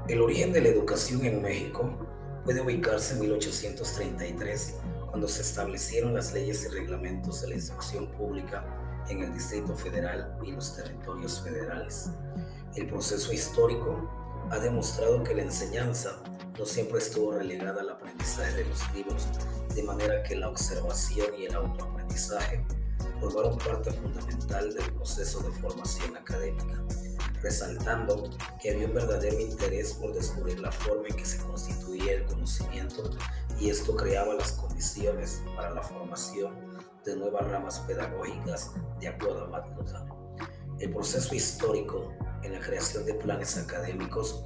El origen de la educación en México puede ubicarse en 1833, cuando se establecieron las leyes y reglamentos de la instrucción pública en el Distrito Federal y los territorios federales. El proceso histórico ha demostrado que la enseñanza no siempre estuvo relegada al aprendizaje de los libros, de manera que la observación y el autoaprendizaje formaron parte fundamental del proceso de formación académica, resaltando que había un verdadero interés por descubrir la forma en que se constituía el conocimiento, y esto creaba las condiciones para la formación de nuevas ramas pedagógicas de acuerdo a McLuhan. El proceso histórico en la creación de planes académicos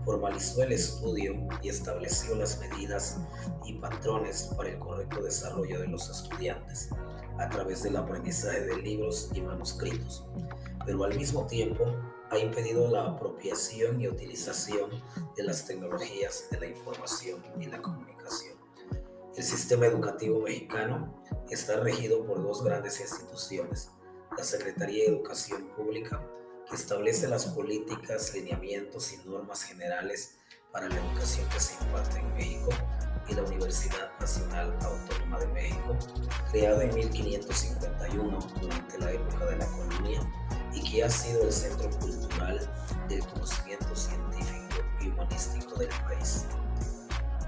formalizó el estudio y estableció las medidas y patrones para el correcto desarrollo de los estudiantes a través del aprendizaje de libros y manuscritos, pero al mismo tiempo ha impedido la apropiación y utilización de las tecnologías de la información y la comunicación. El sistema educativo mexicano está regido por dos grandes instituciones: la Secretaría de Educación Pública, que establece las políticas, lineamientos y normas generales para la educación que se imparte en México, y la Universidad Nacional Autónoma de México, creada en 1551 durante la época de la colonia, y que ha sido el centro cultural del conocimiento científico y humanístico del país.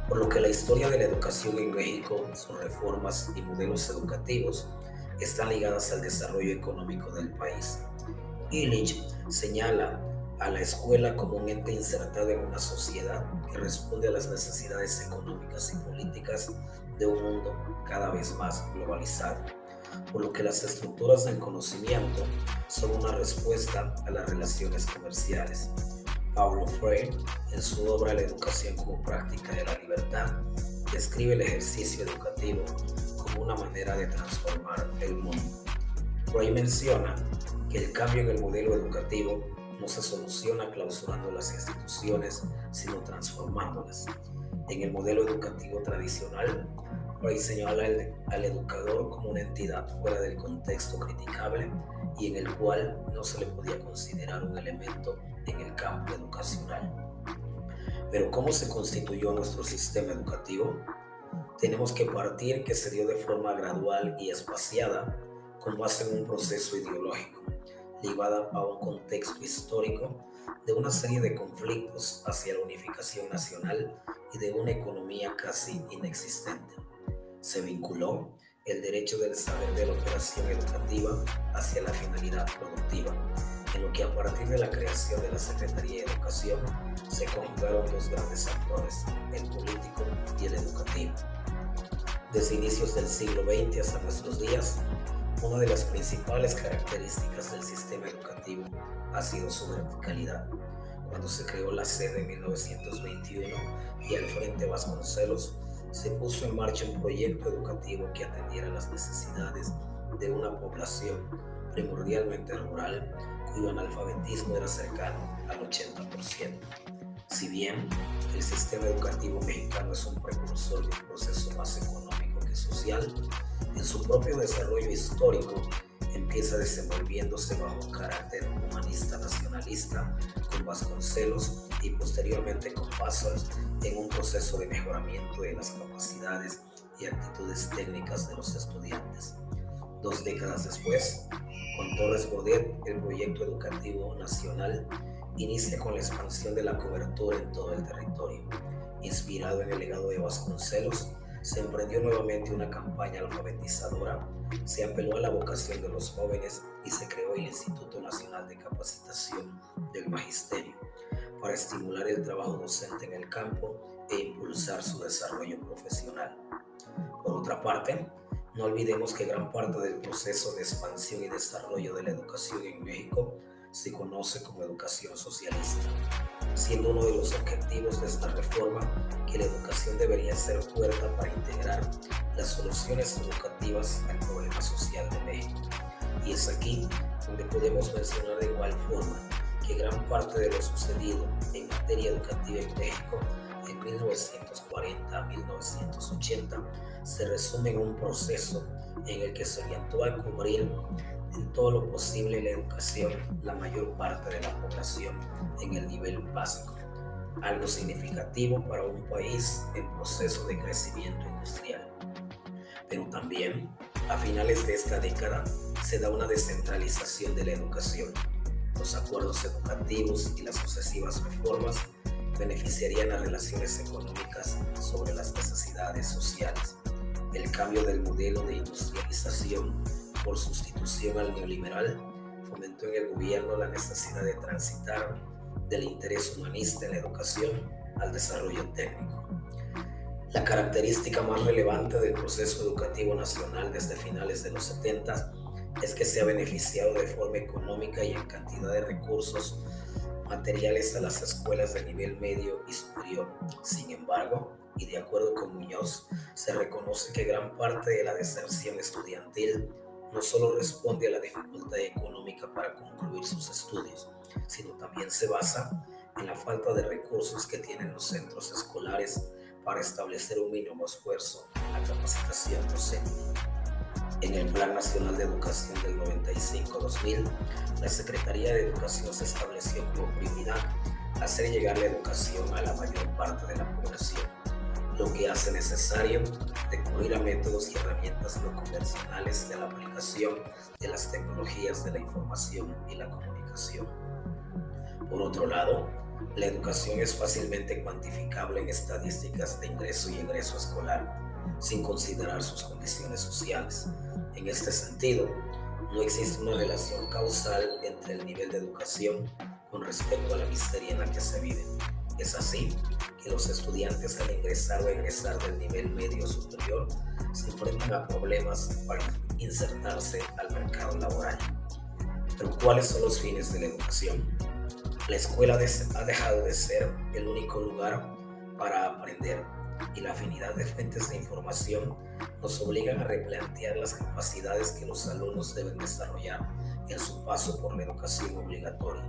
Por lo que la historia de la educación en México, sus reformas y modelos educativos están ligadas al desarrollo económico del país. Illich señala a la escuela como un ente insertado en una sociedad que responde a las necesidades económicas y políticas de un mundo cada vez más globalizado, por lo que las estructuras del conocimiento son una respuesta a las relaciones comerciales. Paulo Freire, en su obra La educación como práctica de la libertad, describe el ejercicio educativo como una manera de transformar el mundo. Freire menciona que el cambio en el modelo educativo no se soluciona clausurando las instituciones, sino transformándolas. En el modelo educativo tradicional, Freire señala al educador como una entidad fuera del contexto criticable y en el cual no se le podía considerar un elemento en el campo educacional. Pero ¿cómo se constituyó nuestro sistema educativo? Tenemos que partir que se dio de forma gradual y espaciada, con base en un proceso ideológico, ligada a un contexto histórico de una serie de conflictos hacia la unificación nacional y de una economía casi inexistente. Se vinculó el derecho del saber de la operación educativa hacia la finalidad productiva, en lo que a partir de la creación de la Secretaría de Educación se conjugaron dos grandes actores, el político y el educativo. Desde inicios del siglo XX hasta nuestros días, una de las principales características del sistema educativo ha sido su verticalidad. Cuando se creó la sede en 1921 y al frente Vasconcelos, se puso en marcha un proyecto educativo que atendiera las necesidades de una población primordialmente rural, cuyo analfabetismo era cercano al 80%. Si bien el sistema educativo mexicano es un precursor de un proceso más económico que social, en su propio desarrollo histórico empieza desenvolviéndose bajo un carácter humanista nacionalista con Vasconcelos y posteriormente con Pasos en un proceso de mejoramiento de las capacidades y actitudes técnicas de los estudiantes. 2 décadas después, con Torres Bodet, el proyecto educativo nacional inicia con la expansión de la cobertura en todo el territorio. Inspirado en el legado de Vasconcelos, se emprendió nuevamente una campaña alfabetizadora, se apeló a la vocación de los jóvenes y se creó el Instituto Nacional de Capacitación del Magisterio para estimular el trabajo docente en el campo e impulsar su desarrollo profesional. Por otra parte, no olvidemos que gran parte del proceso de expansión y desarrollo de la educación en México se conoce como educación socialista, siendo uno de los objetivos de esta reforma que la educación debería ser puerta para integrar las soluciones educativas al problema social de México. Y es aquí donde podemos mencionar de igual forma que gran parte de lo sucedido en materia educativa en México en 1940 a 1980 se resume en un proceso en el que se orientó a cubrir en todo lo posible la educación la mayor parte de la población en el nivel básico, algo significativo para un país en proceso de crecimiento industrial. Pero también, a finales de esta década, se da una descentralización de la educación. Los acuerdos educativos y las sucesivas reformas beneficiarían las relaciones económicas sobre las necesidades sociales. El cambio del modelo de industrialización por sustitución al neoliberal fomentó en el gobierno la necesidad de transitar del interés humanista en la educación al desarrollo técnico. La característica más relevante del proceso educativo nacional desde finales de los 70 es que se ha beneficiado de forma económica y en cantidad de recursos materiales a las escuelas de nivel medio y superior. Sin embargo, y de acuerdo con Muñoz, se reconoce que gran parte de la deserción estudiantil no solo responde a la dificultad económica para concluir sus estudios, sino también se basa en la falta de recursos que tienen los centros escolares para establecer un mínimo esfuerzo en la capacitación docente. En el Plan Nacional de Educación del 95-2000, la Secretaría de Educación se estableció como prioridad hacer llegar la educación a la mayor parte de la población, lo que hace necesario recurrir a métodos y herramientas no convencionales de la aplicación de las tecnologías de la información y la comunicación. Por otro lado, la educación es fácilmente cuantificable en estadísticas de ingreso y egreso escolar, sin considerar sus condiciones sociales. En este sentido, no existe una relación causal entre el nivel de educación con respecto a la miseria en la que se vive. Es así que los estudiantes al ingresar o egresar del nivel medio superior se enfrentan a problemas para insertarse al mercado laboral. Pero ¿cuáles son los fines de la educación? La escuela ha dejado de ser el único lugar para aprender, y la afinidad de fuentes de información nos obligan a replantear las capacidades que los alumnos deben desarrollar en su paso por la educación obligatoria.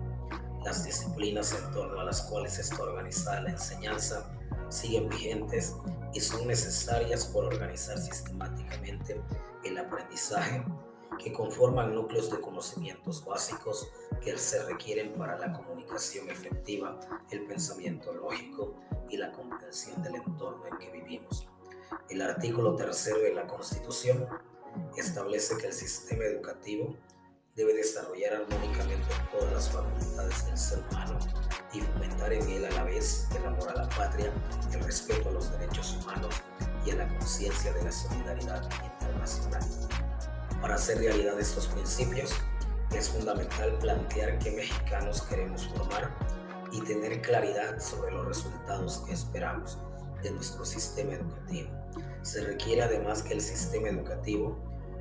Las disciplinas en torno a las cuales está organizada la enseñanza siguen vigentes y son necesarias por organizar sistemáticamente el aprendizaje, que conforman núcleos de conocimientos básicos que se requieren para la comunicación efectiva, el pensamiento lógico y la comprensión del entorno en que vivimos. El artículo 3 de la Constitución establece que el sistema educativo debe desarrollar armónicamente todas las facultades del ser humano y fomentar en él a la vez el amor a la patria, el respeto a los derechos humanos y a la conciencia de la solidaridad internacional. Para hacer realidad estos principios, es fundamental plantear qué mexicanos queremos formar y tener claridad sobre los resultados que esperamos de nuestro sistema educativo. Se requiere además que el sistema educativo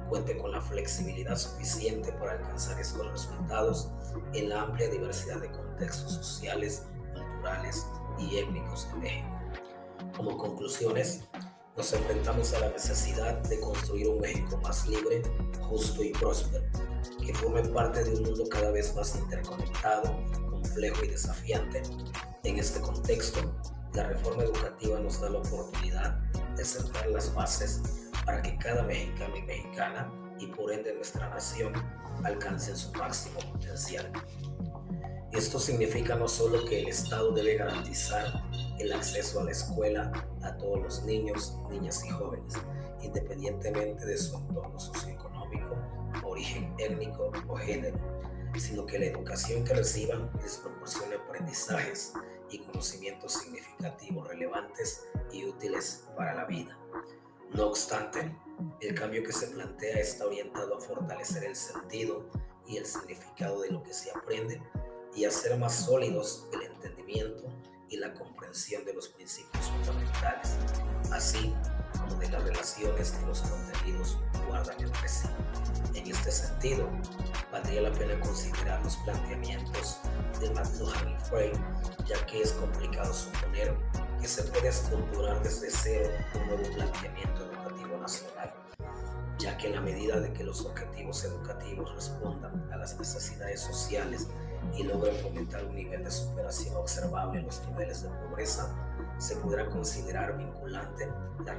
cuente con la flexibilidad suficiente para alcanzar estos resultados en la amplia diversidad de contextos sociales, culturales y étnicos de México. Como conclusiones, nos enfrentamos a la necesidad de construir un México más libre, justo y próspero, que forme parte de un mundo cada vez más interconectado, complejo y desafiante. En este contexto, la reforma educativa nos da la oportunidad de sentar las bases para que cada mexicano y mexicana, y por ende nuestra nación, alcancen su máximo potencial. Esto significa no solo que el Estado debe garantizar el acceso a la escuela a todos los niños, niñas y jóvenes, independientemente de su entorno socioeconómico, origen étnico o género, sino que la educación que reciban les proporcione aprendizajes y conocimientos significativos, relevantes y útiles para la vida. No obstante, el cambio que se plantea está orientado a fortalecer el sentido y el significado de lo que se aprende y hacer más sólidos el entendimiento y la comprensión de los principios fundamentales, así como de las relaciones que los contenidos guardan entre sí. En este sentido, valdría la pena considerar los planteamientos de McLuhan y Frey, ya que es complicado suponer que se puede estructurar desde cero un nuevo planteamiento educativo nacional, ya que en la medida de que los objetivos educativos respondan a las necesidades sociales y logren fomentar un nivel de superación observable en los niveles de pobreza, se podrá considerar vinculante la